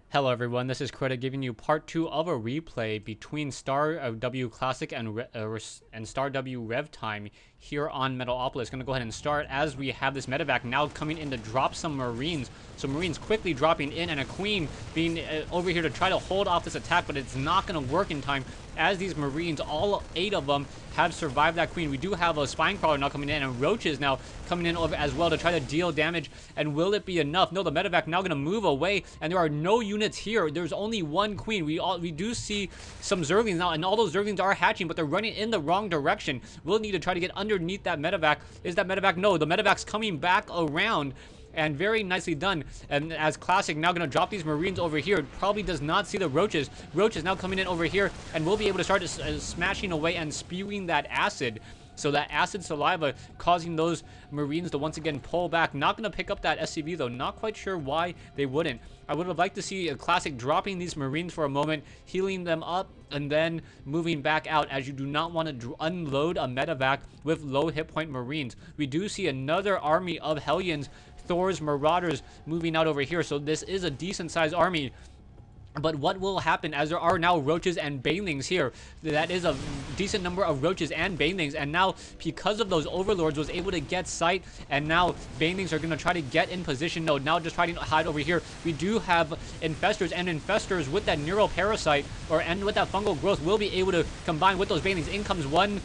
Hello everyone, this is Krita giving you part 2 of a replay between Star W Classic and Star W RevTime here on Metalopolis. Going to go ahead and start as we have this medevac now coming in to drop some Marines. So Marines quickly dropping in and a Queen being over here to try to hold off this attack, but it's not going to work in time as these Marines, all 8 of them, have survived that Queen. We do have a Spine Crawler now coming in and Roaches now coming in over as well to try to deal damage. And will it be enough? No, the medevac now going to move away and there are no units here. There's only one Queen. We do see some Zerglings now, and all those Zerglings are hatching, but they're running in the wrong direction. We'll need to try to get underneath that medevac. Is that medevac? No, the medevac's coming back around. And very nicely done. And as Classic now going to drop these Marines over here. Probably does not see the Roaches. Roaches now coming in over here. And we'll be able to start smashing away and spewing that acid. So that acid saliva causing those Marines to once again pull back. Not going to pick up that SCV though. Not quite sure why they wouldn't. I would have liked to see a Classic dropping these Marines for a moment, healing them up, and then moving back out, as you do not want to unload a medevac with low hit point Marines. We do see another army of Hellions, Thor's Marauders, moving out over here. So this is a decent sized army. But what will happen as there are now Roaches and Banelings here? That is a decent number of Roaches and Banelings. And now, because of those Overlords, was able to get sight. And now, Banelings are going to try to get in position. No, now just trying to hide over here. We do have Infestors. And Infestors with that Neuroparasite, and with that Fungal Growth, will be able to combine with those Banelings. In comes one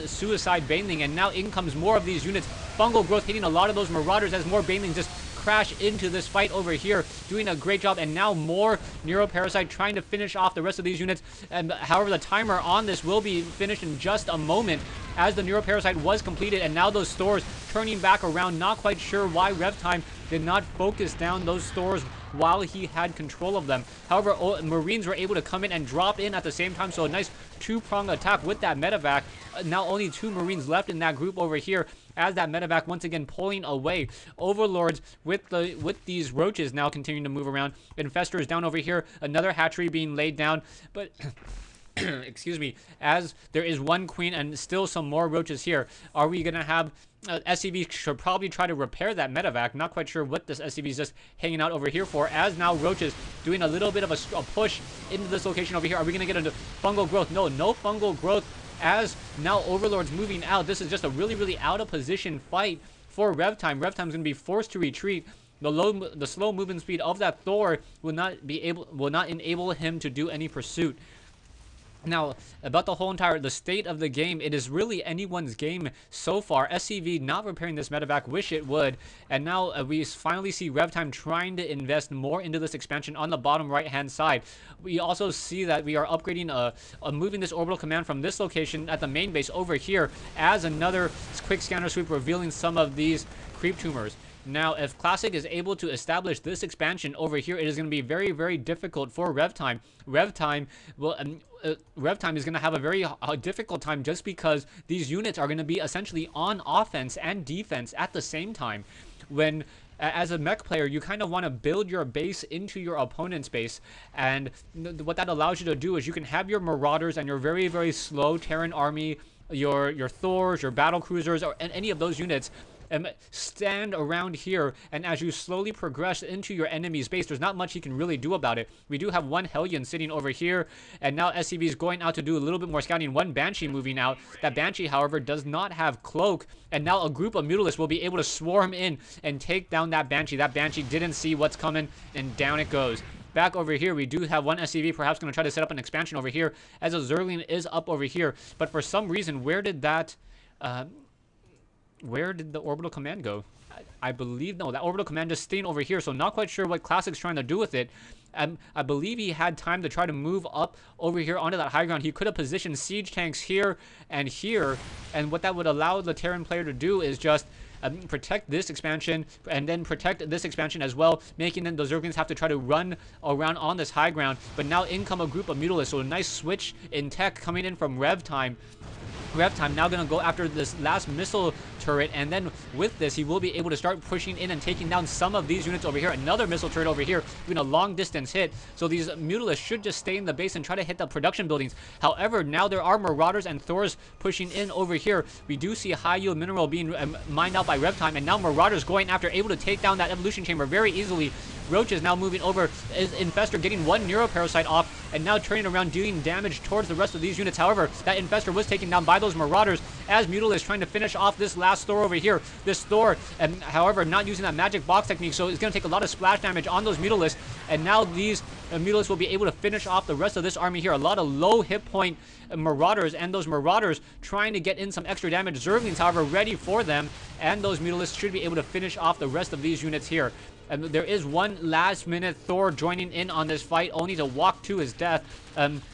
Suicide Baneling. And now in comes more of these units. Fungal Growth hitting a lot of those Marauders as more Banelings just crash into this fight over here, doing a great job. And now more Neuroparasite trying to finish off the rest of these units. And however, the timer on this will be finished in just a moment as the Neuroparasite was completed. And now those stores turning back around. Not quite sure why RevTime did not focus down those stores while he had control of them. However, Marines were able to come in and drop in at the same time. So a nice two-pronged attack with that medevac. Now only 2 Marines left in that group over here, as that medevac once again pulling away. Overlords with these Roaches now continuing to move around. Infestors down over here. Another hatchery being laid down. But excuse me, as there is one Queen and still some more Roaches here. Are we going to have SCV should probably try to repair that medevac. Not quite sure what this SCV is just hanging out over here for, as now Roaches doing a little bit of a push into this location over here. Are we going to get into Fungal Growth? No Fungal Growth, as now Overlord's moving out. This is just a really out of position fight for RevTime. RevTime's going to be forced to retreat. The slow movement speed of that Thor will not enable him to do any pursuit. Now, about the state of the game, it is really anyone's game so far. SCV not repairing this medevac, wish it would. And now we finally see RevTime trying to invest more into this expansion on the bottom right-hand side. We also see that we are upgrading, moving this orbital command from this location at the main base over here, as another quick scanner sweep revealing some of these creep tumors. Now, if Classic is able to establish this expansion over here, it is going to be very difficult for RevTime. RevTime is going to have a very difficult time, just because these units are going to be essentially on offense and defense at the same time. When as a mech player, you kind of want to build your base into your opponent's base, and what that allows you to do is you can have your Marauders and your very slow Terran army, your Thors, your battle cruisers, or any of those units, stand around here, and as you slowly progress into your enemy's base, there's not much he can really do about it. We do have one Hellion sitting over here, and now SCV is going out to do a little bit more scouting. One Banshee moving out. That Banshee, however, does not have Cloak, and now a group of Mutalisks will be able to swarm in and take down that Banshee. That Banshee didn't see what's coming, and down it goes. Back over here, we do have one SCV perhaps going to try to set up an expansion over here, as a Zergling is up over here. But for some reason, where did the orbital command go? I believe, no, that orbital command just staying over here, so not quite sure what Classic's trying to do with it. I believe he had time to try to move up over here onto that high ground. He could have positioned siege tanks here, and what that would allow the Terran player to do is just protect this expansion, and then protect this expansion as well, making then the Zerglings have to try to run around on this high ground. But now in come a group of Mutalisks, so a nice switch in tech coming in from RevTime. RevTime now going to go after this last missile turret, and then with this he will be able to start pushing in and taking down some of these units over here. Another missile turret over here doing a long distance hit, so these Mutalisks should just stay in the base and try to hit the production buildings. However, now there are Marauders and Thors pushing in over here. We do see high yield mineral being mined out by RevTime, and now Marauders going after, able to take down that evolution chamber very easily. Roach is now moving over. Is Infestor getting one Neuroparasite off and now turning around doing damage towards the rest of these units. However, that Infestor was taken down by those Marauders as Mutalisk trying to finish off this last Thor over here. This Thor, however, not using that magic box technique, so it's going to take a lot of splash damage on those Mutalisks, and now these Mutalisks will be able to finish off the rest of this army here. A lot of low hit point Marauders, and those Marauders trying to get in some extra damage. Zerglings, however, ready for them, and those Mutalisks should be able to finish off the rest of these units here. And there is one last-minute Thor joining in on this fight, only to walk to his death.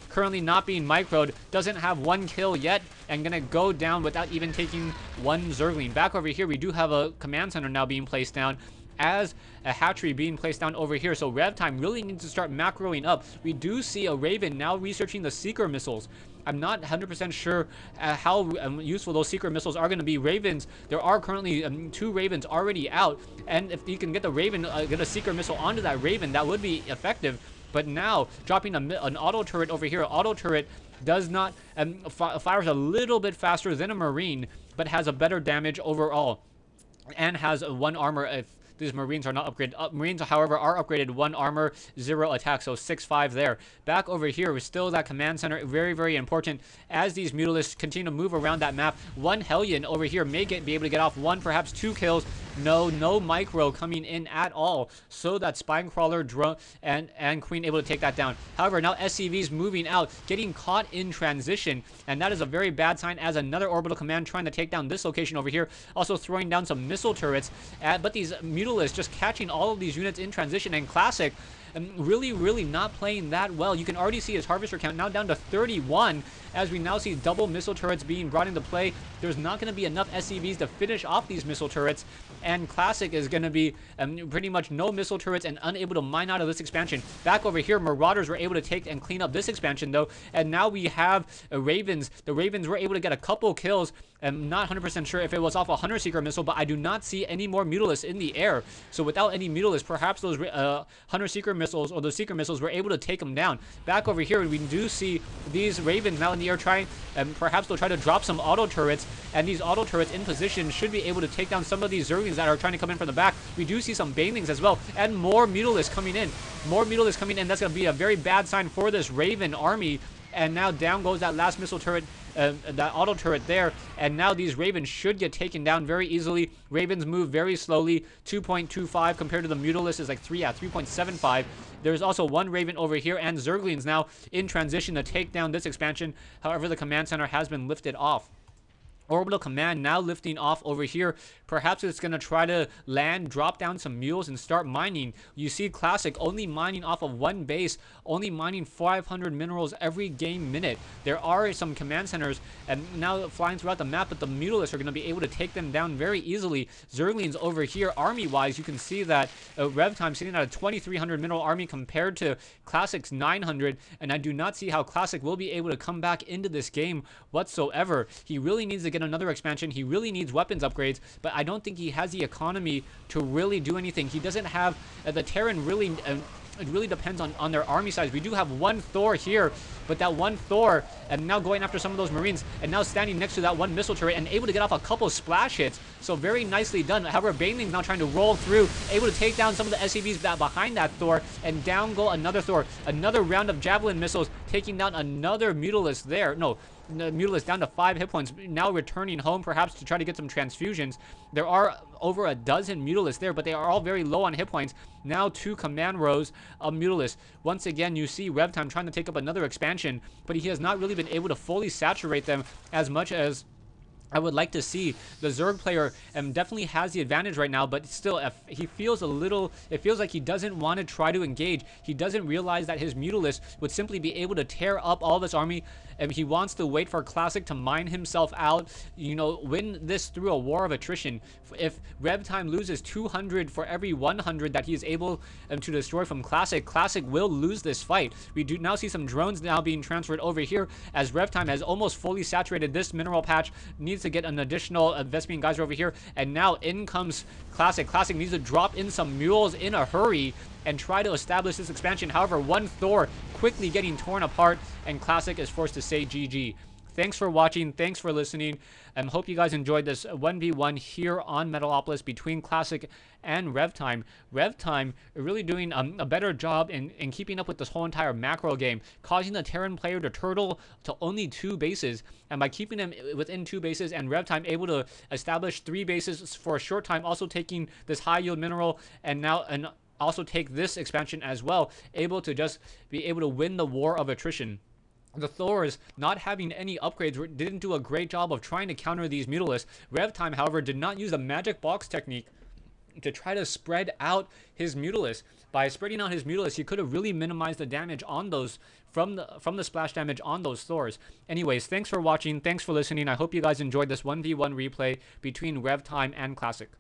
Currently not being microed, doesn't have one kill yet, and gonna go down without even taking one Zergling. Back over here, we do have a command center now being placed down, as a hatchery being placed down over here. So RevTime really needs to start macroing up. We do see a Raven now researching the Seeker missiles. I'm not 100% sure how useful those Seeker missiles are going to be. Ravens, there are currently 2 Ravens already out, and if you can get the Raven, get a Seeker missile onto that Raven, that would be effective. But now, dropping an auto turret over here, auto turret does not, fires a little bit faster than a Marine, but has a better damage overall, and has 1 armor if these Marines are not upgraded. Marines, however, are upgraded 1 armor, 0 attack, so 6-5 there. Back over here, we're still that command center, very, very important as these Mutalisks continue to move around that map. 1 Hellion over here may be able to get off 1, perhaps 2 kills. No micro coming in at all, so that Spinecrawler, drone, and Queen able to take that down. However, now SCV's moving out, getting caught in transition, and that is a very bad sign as another orbital command trying to take down this location over here, also throwing down some missile turrets. But these Mutalisks just catching all of these units in transition, and Classic really not playing that well. You can already see his harvester count now down to 31 as we now see double missile turrets being brought into play. There's not going to be enough SCVs to finish off these missile turrets, and Classic is going to be pretty much no missile turrets and unable to mine out of this expansion. Back over here, Marauders were able to take and clean up this expansion though, and now we have Ravens. The Ravens were able to get a couple kills. I'm not 100% sure if it was off a Hunter Seeker missile, but I do not see any more Mutalisks in the air. So without any Mutalisks, perhaps those Hunter Seeker missiles or those Seeker missiles were able to take them down. Back over here, we do see these Ravens now in the air trying, perhaps they'll try to drop some auto turrets, and these auto turrets in position should be able to take down some of these Zerglings that are trying to come in from the back. We do see some Banelings as well, and more Mutalisks coming in. More Mutalisks coming in. That's going to be a very bad sign for this Raven army. And now down goes that last missile turret, that auto turret there, and now these Ravens should get taken down very easily. Ravens move very slowly, 2.25 compared to the Mutalisks is like 3.75. There's also 1 Raven over here, and Zerglings now in transition to take down this expansion. However, the command center has been lifted off. Orbital command now lifting off over here. Perhaps it's going to try to land, drop down some mules, and start mining. You see Classic only mining off of 1 base, only mining 500 minerals every game minute. There are some command centers and now flying throughout the map, but the Mutalisks are going to be able to take them down very easily. Zerglings over here, army-wise, you can see that RevTime sitting at a 2,300 mineral army compared to Classic's 900, and I do not see how Classic will be able to come back into this game whatsoever. He really needs to get another expansion. He really needs weapons upgrades, but I don't think he has the economy to really do anything. He doesn't have the Terran really. It really depends on their army size. We do have 1 Thor here, but that 1 Thor, and now going after some of those Marines, and now standing next to that 1 missile turret and able to get off a couple splash hits. So very nicely done. However, Baneling's now trying to roll through, able to take down some of the SCVs behind that Thor, and down go another Thor. Another round of Javelin missiles, taking down another Mutalisk there. No, the Mutalisk down to 5 hit points, now returning home perhaps to try to get some transfusions. There are over a dozen Mutalisks there, but they are all very low on hit points. Now 2 command rows of Mutalisks. Once again, you see RevTime trying to take up another expansion, but he has not really been able to fully saturate them as much as I would like to see. The Zerg player definitely has the advantage right now, but still, he feels a little, it feels like he doesn't want to try to engage. He doesn't realize that his Mutalisks would simply be able to tear up all of his army, and he wants to wait for Classic to mine himself out, you know, win this through a war of attrition. If RevTime loses 200 for every 100 that he is able to destroy from Classic, Classic will lose this fight. We do now see some drones now being transferred over here as RevTime has almost fully saturated this mineral patch, needs to get an additional Vespene Geyser over here, and now in comes Classic. Classic needs to drop in some mules in a hurry and try to establish this expansion. However, 1 Thor quickly getting torn apart, and Classic is forced to say GG. Thanks for watching. Thanks for listening. Hope you guys enjoyed this 1v1 here on Metalopolis between Classic and RevTime. RevTime really doing a better job in keeping up with this whole entire macro game, causing the Terran player to turtle to only 2 bases. And by keeping them within 2 bases, and RevTime able to establish 3 bases for a short time, also taking this high yield mineral, and also take this expansion as well, able to just be able to win the war of attrition. The Thors, not having any upgrades, didn't do a great job of trying to counter these Mutalisks. RevTime, however, did not use the magic box technique to try to spread out his Mutalisks. By spreading out his Mutalisks, he could have really minimized the damage on those from the splash damage on those Thors. Anyways, thanks for watching. Thanks for listening. I hope you guys enjoyed this 1v1 replay between RevTime and Classic.